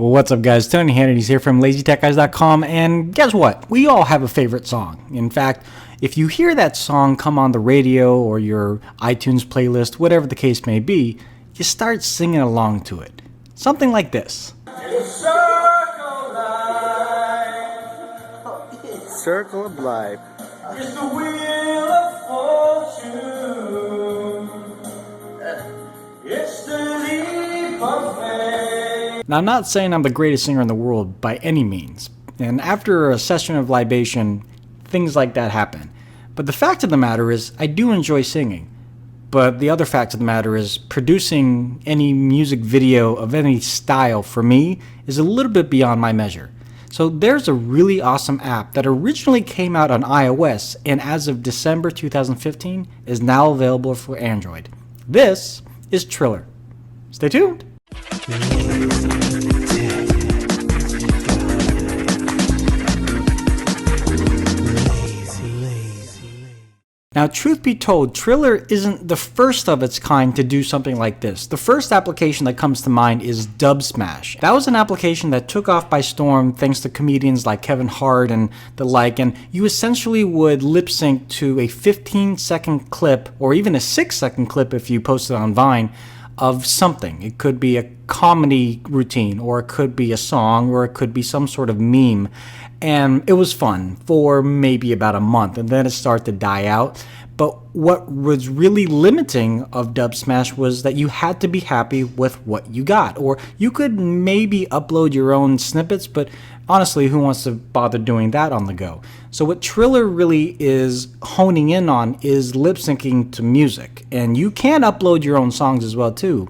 Well, what's up, guys? Tony Hannity's here from LazyTechGuys.com, and guess what? We all have a favorite song. In fact, if you hear that song come on the radio or your iTunes playlist, whatever the case may be, you start singing along to it. Something like this. Circle of life. It's the wheel of fortune. It's the leap of faith. Now, I'm not saying I'm the greatest singer in the world by any means, and after a session of libation, things like that happen. But the fact of the matter is, I do enjoy singing. But the other fact of the matter is, producing any music video of any style for me is a little bit beyond my measure. So there's a really awesome app that originally came out on iOS and as of December 2015 is now available for Android. This is Triller. Stay tuned. Now, truth be told, Triller isn't the first of its kind to do something like this. The first application that comes to mind is Dubsmash. That was an application that took off by storm thanks to comedians like Kevin Hart and the like, and you essentially would lip sync to a 15-second clip, or even a 6-second clip if you post it on Vine, of something. It could be a comedy routine, or it could be a song, or it could be some sort of meme. And it was fun for maybe about a month, and then it started to die out. But what was really limiting of Dubsmash was that you had to be happy with what you got. Or you could maybe upload your own snippets, but honestly, who wants to bother doing that on the go? So what Triller really is honing in on is lip syncing to music. And you can upload your own songs as well too.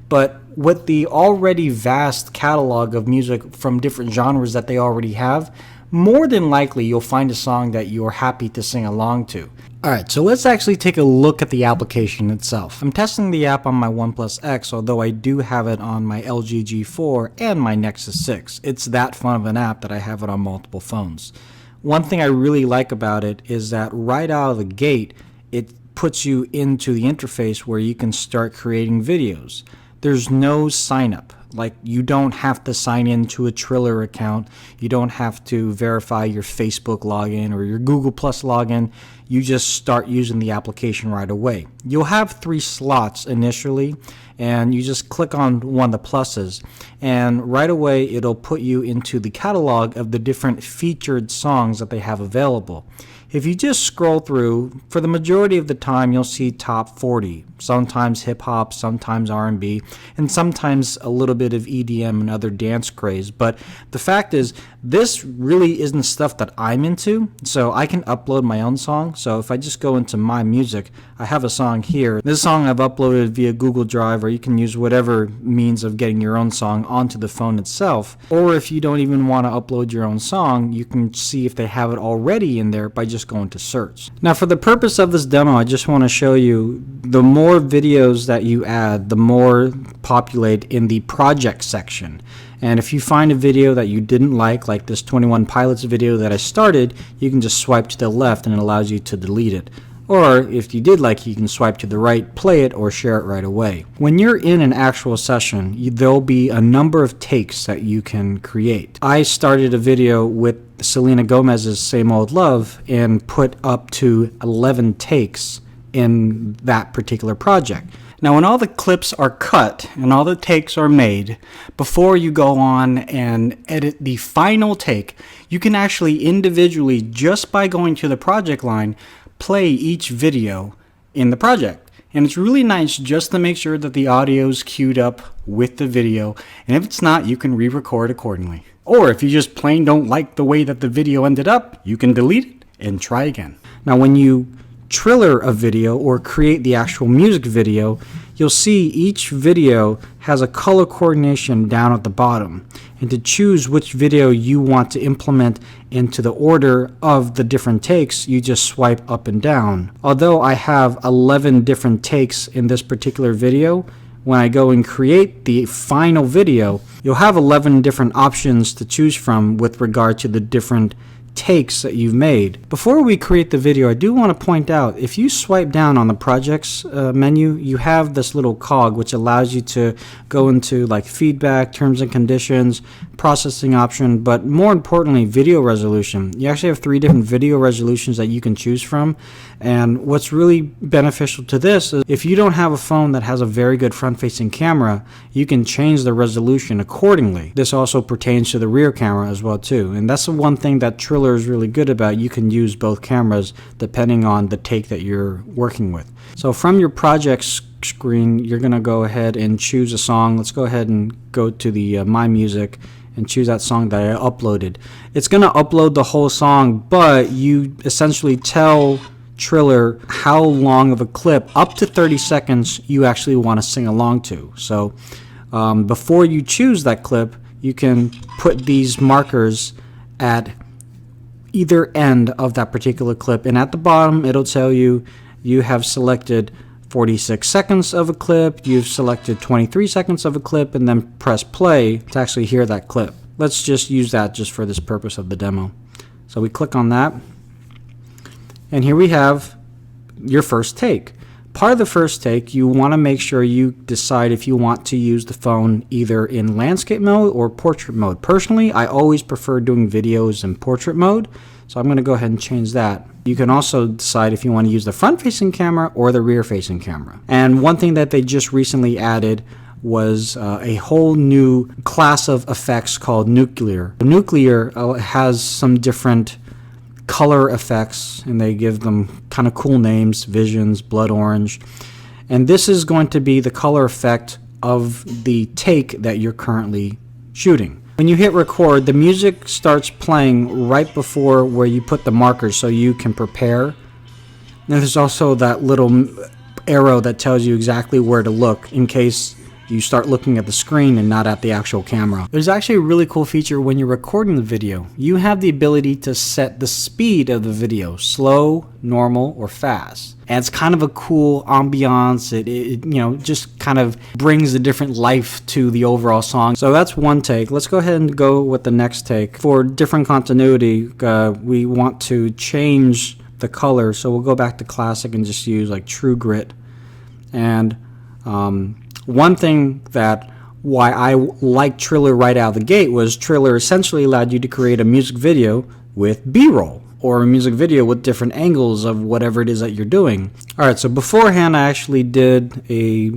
But with the already vast catalog of music from different genres that they already have, more than likely you'll find a song that you're happy to sing along to. Alright, so let's actually take a look at the application itself. I'm testing the app on my OnePlus X, although I do have it on my LG G4 and my Nexus 6. It's that fun of an app that I have it on multiple phones. One thing I really like about it is that right out of the gate, it puts you into the interface where you can start creating videos. There's no sign up. Like, you don't have to sign into a Triller account. You don't have to verify your Facebook login or your Google Plus login. You just start using the application right away. You'll have 3 slots initially, and you just click on one of the pluses, and right away it'll put you into the catalog of the different featured songs that they have available. If you just scroll through, for the majority of the time you'll see top 40, sometimes hip-hop, sometimes R&B, and sometimes a little bit of EDM and other dance craze. But the fact is, this really isn't stuff that I'm into, so I can upload my own song. So if I just go into My Music, I have a song here. This song I've uploaded via Google Drive, or you can use whatever means of getting your own song onto the phone itself. Or if you don't even want to upload your own song, you can see if they have it already in there by just going to search. Now, for the purpose of this demo, I just want to show you the more videos that you add, the more populate in the project section. And if you find a video that you didn't like this 21 Pilots video that I started, you can just swipe to the left and it allows you to delete it. Or if you did like it, you can swipe to the right, play it, or share it right away. When you're in an actual session, there'll be a number of takes that you can create. I started a video with Selena Gomez's Same Old Love and put up to 11 takes in that particular project. Now, when all the clips are cut and all the takes are made, before you go on and edit the final take, you can actually individually, just by going to the project line, play each video in the project. And it's really nice just to make sure that the audio is queued up with the video, and if it's not, you can re-record accordingly. Or if you just plain don't like the way that the video ended up, you can delete it and try again. Now, when you Triller a video or create the actual music video, you'll see each video has a color coordination down at the bottom. And to choose which video you want to implement into the order of the different takes, you just swipe up and down. Although I have 11 different takes in this particular video, when I go and create the final video, you'll have 11 different options to choose from with regard to the different takes that you've made. Before we create the video, I do want to point out, if you swipe down on the projects menu, you have this little cog which allows you to go into like feedback, terms and conditions, processing option, but more importantly, video resolution. You actually have 3 different video resolutions that you can choose from. And what's really beneficial to this is if you don't have a phone that has a very good front-facing camera, you can change the resolution accordingly. This also pertains to the rear camera as well too. And that's the one thing that Triller is really good about. You can use both cameras depending on the take that you're working with. So from your projects screen, you're going to go ahead and choose a song. Let's go ahead and go to the My Music and choose that song that I uploaded. It's going to upload the whole song, but you essentially tell Triller how long of a clip, up to 30 seconds, you actually want to sing along to. So before you choose that clip, you can put these markers at either end of that particular clip, and at the bottom it'll tell you you have selected 46 seconds of a clip, you've selected 23 seconds of a clip, and then press play to actually hear that clip. Let's just use that just for this purpose of the demo. So we click on that, and here we have your first take. Part of the first take, you want to make sure you decide if you want to use the phone either in landscape mode or portrait mode. Personally, I always prefer doing videos in portrait mode, so I'm going to go ahead and change that. You can also decide if you want to use the front-facing camera or the rear-facing camera. And one thing that they just recently added was a whole new class of effects called Nuclear. Nuclear has some different color effects, and they give them kind of cool names: Visions, Blood Orange. And this is going to be the color effect of the take that you're currently shooting. When you hit record, the music starts playing right before where you put the markers so you can prepare. And there's also that little arrow that tells you exactly where to look in case you start looking at the screen and not at the actual camera. There's actually a really cool feature when you're recording the video. You have the ability to set the speed of the video, slow, normal, or fast. And it's kind of a cool ambiance. It just kind of brings a different life to the overall song. So that's one take. Let's go ahead and go with the next take. For different continuity, we want to change the color. So we'll go back to classic and just use like True Grit. And one thing that why I liked Triller right out of the gate was Triller essentially allowed you to create a music video with B-roll, or a music video with different angles of whatever it is that you're doing. Alright, so beforehand I actually did a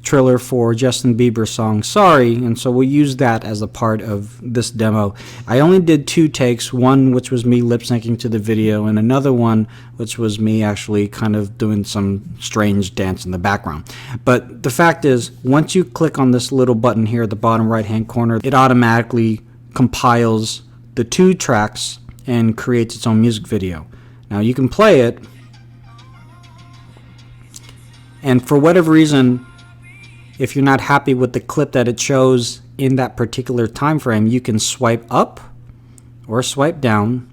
Triller for Justin Bieber's song Sorry, and so we'll use that as a part of this demo. I only did 2 takes, one which was me lip syncing to the video, and another one which was me actually kind of doing some strange dance in the background. But the fact is, once you click on this little button here at the bottom right hand corner, it automatically compiles the 2 tracks and creates its own music video. Now you can play it, and for whatever reason, if you're not happy with the clip that it shows in that particular time frame, you can swipe up or swipe down,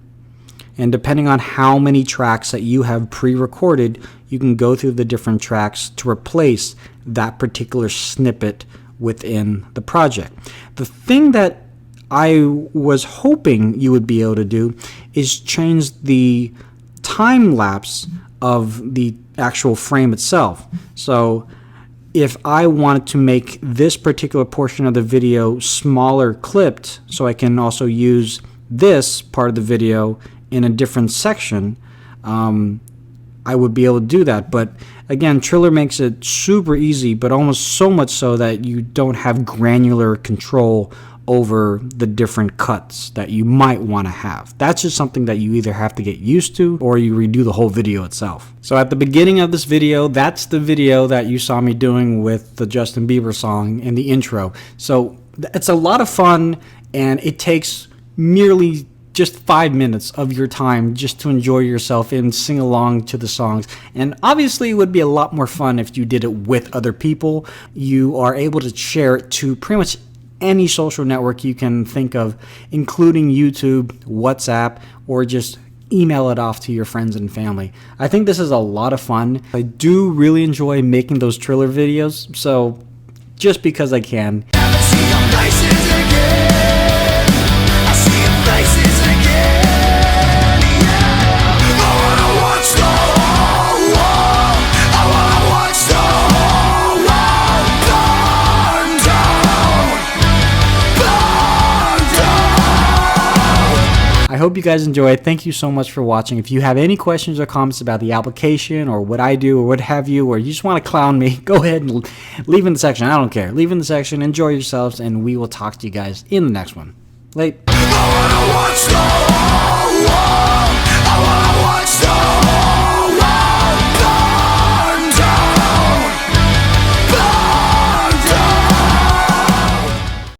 and depending on how many tracks that you have pre-recorded, you can go through the different tracks to replace that particular snippet within the project. The thing that I was hoping you would be able to do is change the time lapse of the actual frame itself. So if I wanted to make this particular portion of the video smaller clipped, so I can also use this part of the video in a different section, I would be able to do that. But again, Triller makes it super easy, but almost so much so that you don't have granular control over the different cuts that you might want to have. That's just something that you either have to get used to or you redo the whole video itself. So at the beginning of this video, that's the video that you saw me doing with the Justin Bieber song in the intro. So it's a lot of fun, and it takes merely just 5 minutes of your time just to enjoy yourself and sing along to the songs. And obviously it would be a lot more fun if you did it with other people. You are able to share it to pretty much any social network you can think of, including YouTube, WhatsApp, or just email it off to your friends and family. I think this is a lot of fun. I do really enjoy making those Triller videos, so just because I can. I see your faces again. hope you guys enjoy. Thank you so much for watching. If you have any questions or comments about the application or what I do or what have you, or you just want to clown me, go ahead and leave in the section. I don't care. Leave in the section. Enjoy yourselves, and we will talk to you guys in the next one. Late.